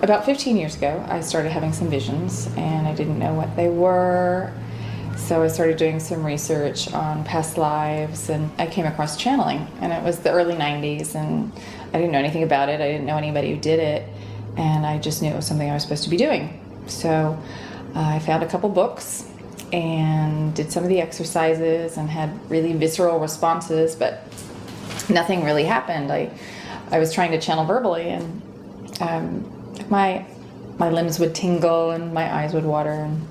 About 15 years ago, I started having some visions, and I didn't know what they were. So I started doing some research on past lives, and I came across channeling, and it was the early 90s, and I didn't know anything about it. I didn't know anybody who did it, and I just knew it was something I was supposed to be doing. So I found a couple books and did some of the exercises and had really visceral responses, but nothing really happened. I was trying to channel verbally, and my limbs would tingle and my eyes would water, and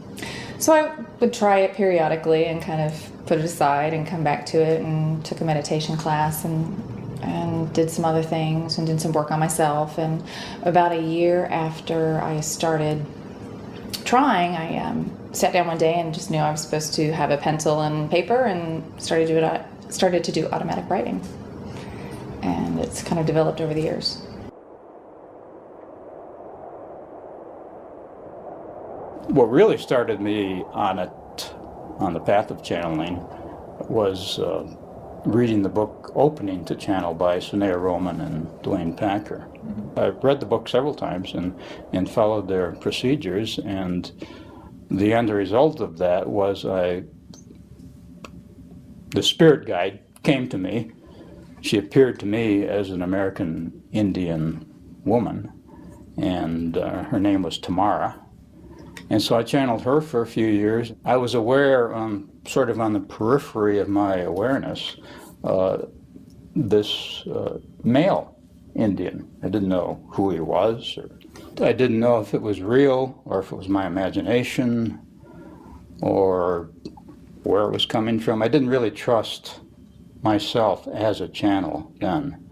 so I would try it periodically and kind of put it aside and come back to it, and took a meditation class and did some other things and did some work on myself. And about a year after I started trying, I sat down one day and just knew I was supposed to have a pencil and paper, and started to do automatic writing. And it's kind of developed over the years. What really started me on the path of channeling was reading the book Opening to Channel by Sunea Roman and Dwayne Packer. Mm-hmm. I've read the book several times and followed their procedures, and the end result of that was the spirit guide came to me. She appeared to me as an American Indian woman, and her name was Tamara. And so I channeled her for a few years. I was aware, sort of on the periphery of my awareness, this male Indian. I didn't know who he was, or I didn't know if it was real or if it was my imagination or where it was coming from. I didn't really trust myself as a channel then.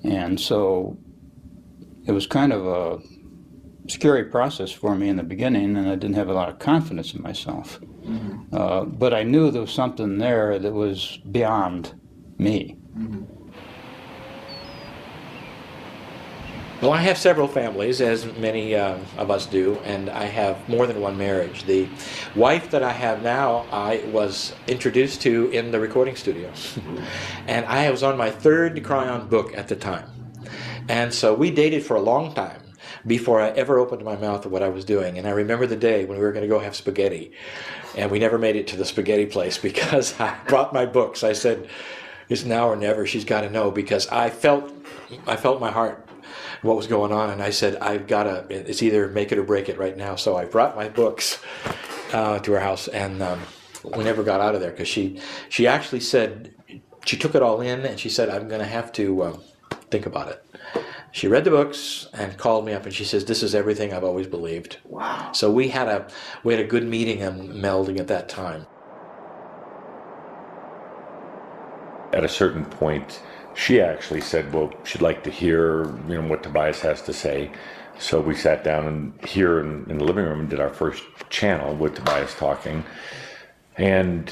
And so it was kind of a scary process for me in the beginning, and I didn't have a lot of confidence in myself. Mm-hmm. But I knew there was something there that was beyond me. Mm-hmm. Well, I have several families, as many of us do, and I have more than one marriage. The wife that I have now, I was introduced to in the recording studio. And I was on my third Cryon book at the time. And so we dated for a long time before I ever opened my mouth of what I was doing. And I remember the day when we were going to go have spaghetti, and we never made it to the spaghetti place because I brought my books. I said, it's now or never, she's got to know, because I felt my heart, what was going on, and I said, it's either make it or break it right now. So I brought my books to her house, and we never got out of there, because she actually said, she took it all in, and she said, I'm going to have to think about it. She read the books and called me up, and she says, this is everything I've always believed. Wow. So we had a good meeting and melding at that time. At a certain point, she actually said, well, she'd like to hear what Tobias has to say. So we sat down and here in the living room and did our first channel with Tobias talking. And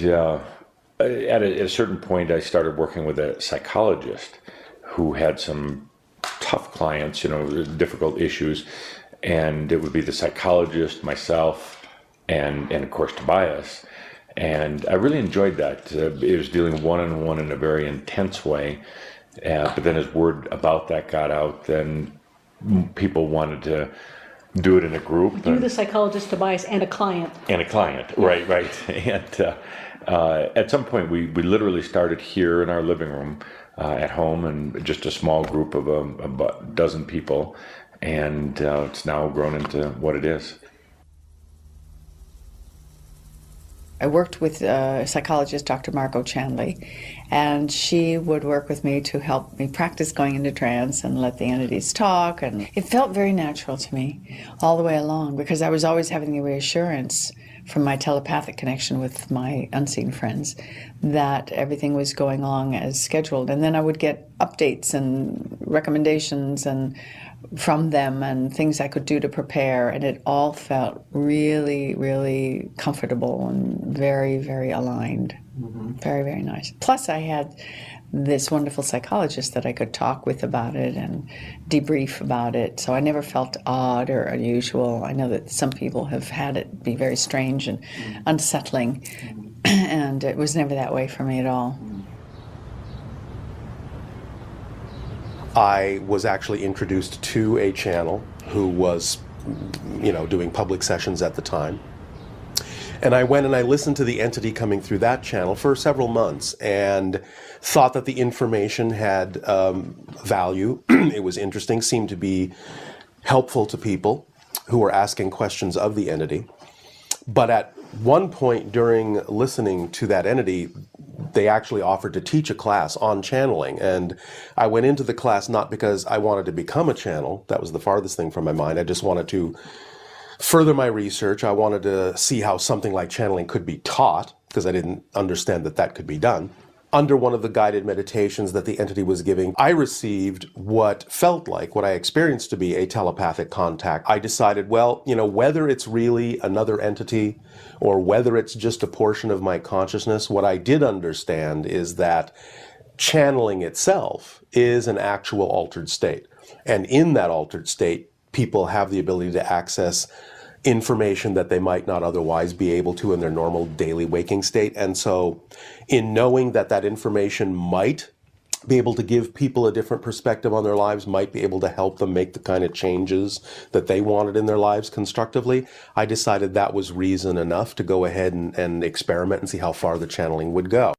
at a certain point, I started working with a psychologist who had some tough clients, difficult issues, and it would be the psychologist, myself, and of course Tobias. And I really enjoyed that. It was dealing one-on-one in a very intense way, but then as word about that got out, then people wanted to do it in a group. You, the psychologist, Tobias, and a client. And a client, right. And at some point, we literally started here in our living room at home, and just a small group of about a dozen people, and it's now grown into what it is. I worked with psychologist Dr. Margot Chandley, and she would work with me to help me practice going into trance and let the entities talk, and it felt very natural to me all the way along, because I was always having the reassurance from my telepathic connection with my unseen friends that everything was going along as scheduled. And then I would get updates and recommendations and from them and things I could do to prepare, and it all felt really, really comfortable and very, very aligned. Mm-hmm. Very, very nice. Plus I had this wonderful psychologist that I could talk with about it and debrief about it, so I never felt odd or unusual. I know that some people have had it be very strange and unsettling, and it was never that way for me at all. I was actually introduced to a channel who was, doing public sessions at the time. And I went and I listened to the entity coming through that channel for several months and thought that the information had value. It was interesting, seemed to be helpful to people who were asking questions of the entity. But at one point during listening to that entity, they actually offered to teach a class on channeling. And I went into the class not because I wanted to become a channel. That was the farthest thing from my mind. I just wanted to further my research. I wanted to see how something like channeling could be taught, because I didn't understand that that could be done. Under one of the guided meditations that the entity was giving, I received what felt like, what I experienced to be a telepathic contact. I decided, well, whether it's really another entity or whether it's just a portion of my consciousness, what I did understand is that channeling itself is an actual altered state. And in that altered state, people have the ability to access information that they might not otherwise be able to in their normal daily waking state. And so in knowing that that information might be able to give people a different perspective on their lives, might be able to help them make the kind of changes that they wanted in their lives constructively, I decided that was reason enough to go ahead and experiment and see how far the channeling would go.